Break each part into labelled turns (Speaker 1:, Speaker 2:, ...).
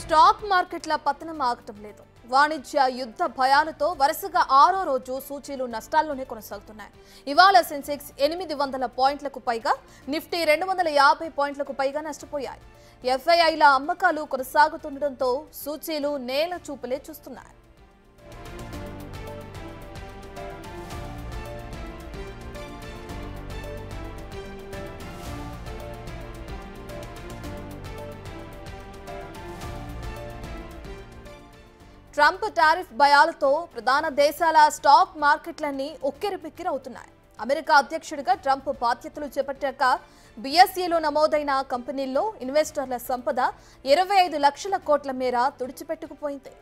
Speaker 1: Stock మార్కెట్ల పతనం ఆగటం లేదు. వాణిజ్య యుద్ధ భయాలతో వరుసగా 6వ రోజు సూచీలు నష్టాల్లోనే కొనసాగుతున్నాయి. ఇవాళ సెన్సెక్స్ 800 పాయింట్లకు పైగా, నిఫ్టీ 250 పాయింట్లకు పైగా నష్టపోయాయి. ఎఫ్ఐఐల అమ్మకాలు కొనసాగుతుండటంతో సూచీలు నేల చూపులే చూస్తున్నాయి. ట్రంప్ టారిఫ్ భయాలతో ప్రధాన దేశాల స్టాక్ మార్కెట్లన్నీ ఉక్కిరిబిక్కిరవుతున్నాయి. అమెరికా అధ్యక్షుడిగా ట్రంప్ బాధ్యతలు చేపట్టాక బీఎస్ఈలో నమోదైన కంపెనీల్లో ఇన్వెస్టర్ల సంపద 25 లక్షల కోట్ల మేర తుడిచిపెట్టుకుపోయింది.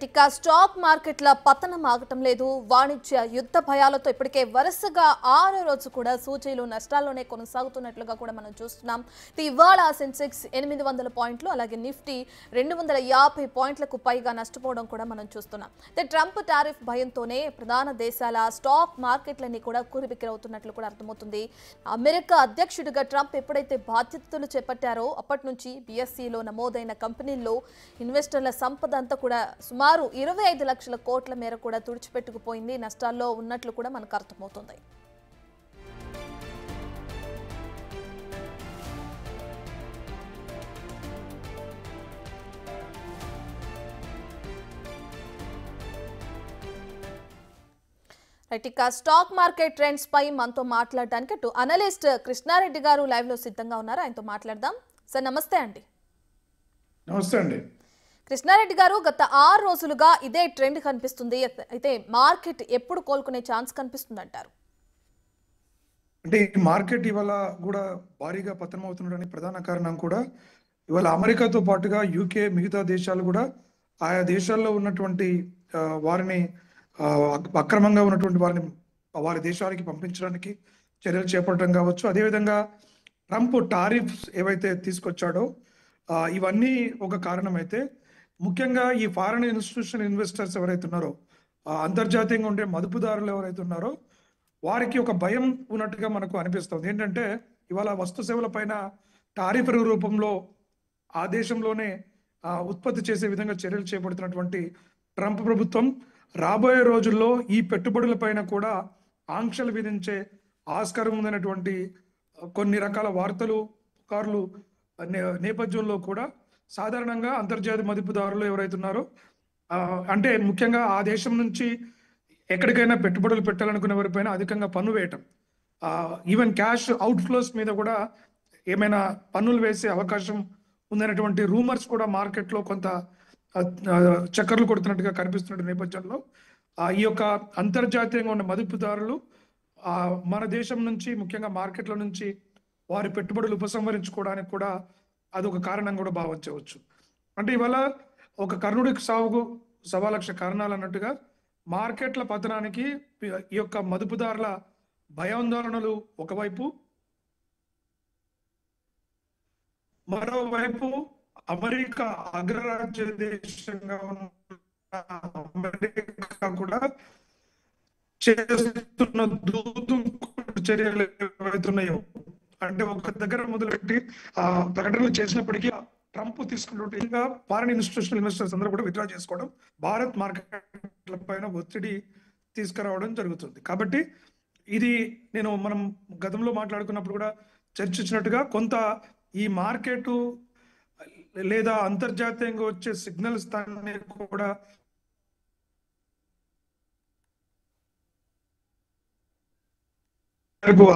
Speaker 1: ఇక స్టాక్ మార్కెట్ల పతనం ఆగటం లేదు. వాణిజ్య యుద్ధ భయాలతో ఇప్పటికే వరుసగా 6వ రోజు కూడా సూచీలు నష్టాల్లోనే కొనసాగుతున్నట్లుగా కూడా మనం చూస్తున్నాం. ఇవాళ సెన్సెక్స్ 800 పాయింట్లు, అలాగే నిఫ్టీ 250 పాయింట్లకు పైగా నష్టపోవడం కూడా మనం చూస్తున్నాం. ట్రంప్ టారిఫ్ భయంతోనే ప్రధాన దేశాల స్టాక్ మార్కెట్లన్నీ కూడా కూరిబిక్కిరవుతున్నట్లు కూడా అర్థమవుతుంది. అమెరికా అధ్యక్షుడిగా ట్రంప్ ఎప్పుడైతే బాధ్యతలు చేపట్టారో అప్పటి నుంచి బీఎస్ఈలో నమోదైన కంపెనీల్లో ఇన్వెస్టర్ల సంపద అంతా కూడా సుమారు 25 లక్షల కోట్ల మేర కూడా తుడిచిపెట్టుకుపోయింది. నష్టాల్లో ఉన్నట్లు కూడా మనకు అర్థమవుతుంది. ఇక స్టాక్ మార్కెట్ ట్రెండ్స్ పై మనతో మాట్లాడడానికి అటు అనలిస్ట్ కృష్ణారెడ్డి గారు లైవ్ లో సిద్ధంగా ఉన్నారు. ఆయనతో మాట్లాడదాం. సార్ నమస్తే అండి.
Speaker 2: నమస్తే అండి.
Speaker 1: కృష్ణారెడ్డి గారు, గత 6 రోజులుగా ఇదే ట్రెండ్ కనిపిస్తుంది. అయితే మార్కెట్ ఎప్పుడు కోలుకునే ఛాన్స్ కనిపిస్తుంది అంటారు?
Speaker 2: అంటే ఈ మార్కెట్ ఇవాళ కూడా భారీగా పతనం అవుతుండడానికి ప్రధాన కారణం కూడా ఇవాళ అమెరికాతో పాటుగా యూకే, మిగతా దేశాలు కూడా ఆయా దేశాల్లో ఉన్నటువంటి వారిని అక్రమంగా ఉన్నటువంటి వారిని వారి దేశానికి పంపించడానికి చర్యలు చేపట్టడం కావచ్చు. అదేవిధంగా ట్రంప్ టారిఫ్స్ ఏవైతే తీసుకొచ్చాడో ఇవన్నీ ఒక కారణం అయితే, ముఖ్యంగా ఈ ఫారెన్ ఇన్స్టిట్యూషనల్ ఇన్వెస్టర్స్ ఎవరైతే ఉన్నారో, అంతర్జాతీయంగా ఉండే మదుపుదారులు ఎవరైతే ఉన్నారో వారికి ఒక భయం ఉన్నట్టుగా మనకు అనిపిస్తుంది. ఏంటంటే ఇవాళ వస్తు సేవల పైన టారిఫ్ రూపంలో ఆ దేశంలోనే ఉత్పత్తి చేసే విధంగా చర్యలు చేపడుతున్నటువంటి ట్రంప్ ప్రభుత్వం రాబోయే రోజుల్లో ఈ పెట్టుబడుల పైన కూడా ఆంక్షలు విధించే ఆస్కారం ఉందనేటువంటి కొన్ని రకాల వార్తలు పుకార్లు నేపథ్యంలో కూడా సాధారణంగా అంతర్జాతీయ మదుపుదారులు ఎవరైతే ఉన్నారో, అంటే ముఖ్యంగా ఆ దేశం నుంచి ఎక్కడికైనా పెట్టుబడులు పెట్టాలనుకునే వారిపైన అధికంగా పన్ను వేయటం, ఈవెన్ క్యాష్ అవుట్ ఫ్లోస్ మీద కూడా ఏమైనా పన్నులు వేసే అవకాశం ఉందనేటువంటి రూమర్స్ కూడా మార్కెట్లో కొంత చక్కర్లు కొడుతున్నట్టుగా కనిపిస్తున్న నేపథ్యంలో ఈ యొక్క అంతర్జాతీయంగా ఉన్న మదుపుదారులు మన దేశం నుంచి, ముఖ్యంగా మార్కెట్ల నుంచి వారి పెట్టుబడులు ఉపసంహరించుకోవడానికి కూడా అదొక కారణం కూడా భావించవచ్చు. అంటే ఇవాళ ఒక కర్ణుడికి సాగుకు 1.25 లక్ష కారణాలు అన్నట్టుగా మార్కెట్ల పతనానికి ఈ యొక్క మదుపుదారుల భయాందోళనలు ఒకవైపు, మరోవైపు అమెరికా అగ్రరాజ్య దేశంగా ఉన్న అమెరికా కూడా చేస్తున్న దూకుడు చర్యలు ఏవైతున్నాయో, అంటే ఒక దగ్గర మొదలుపెట్టి ప్రకటనలు చేసినప్పటికీ ట్రంప్ తీసుకున్నట్టుగా ఫారెన్ ఇన్స్టిట్యూషనల్ ఇన్వెస్టర్స్ అందరూ కూడా విత్డ్రా చేసుకోవడం భారత్ మార్కెట్ల పైన ఒత్తిడి తీసుకురావడం జరుగుతుంది. కాబట్టి ఇది మనం గతంలో మాట్లాడుకున్నప్పుడు కూడా చర్చించినట్టుగా కొంత ఈ మార్కెట్ లేదా అంతర్జాతీయంగా వచ్చే సిగ్నల్స్ దాన్ని కూడా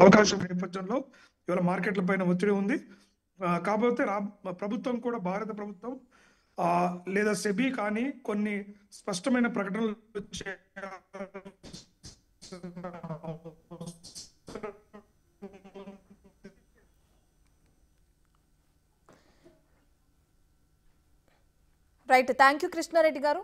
Speaker 2: అవకాశం నేపథ్యంలో ఇవాళ మార్కెట్ల పైన ఒత్తిడి ఉంది. కాకపోతే ప్రభుత్వం కూడా, భారత ప్రభుత్వం లేదా సెబీ కానీ కొన్ని స్పష్టమైన ప్రకటనలు
Speaker 1: రైట్. థ్యాంక్ యూ కృష్ణారెడ్డి గారు.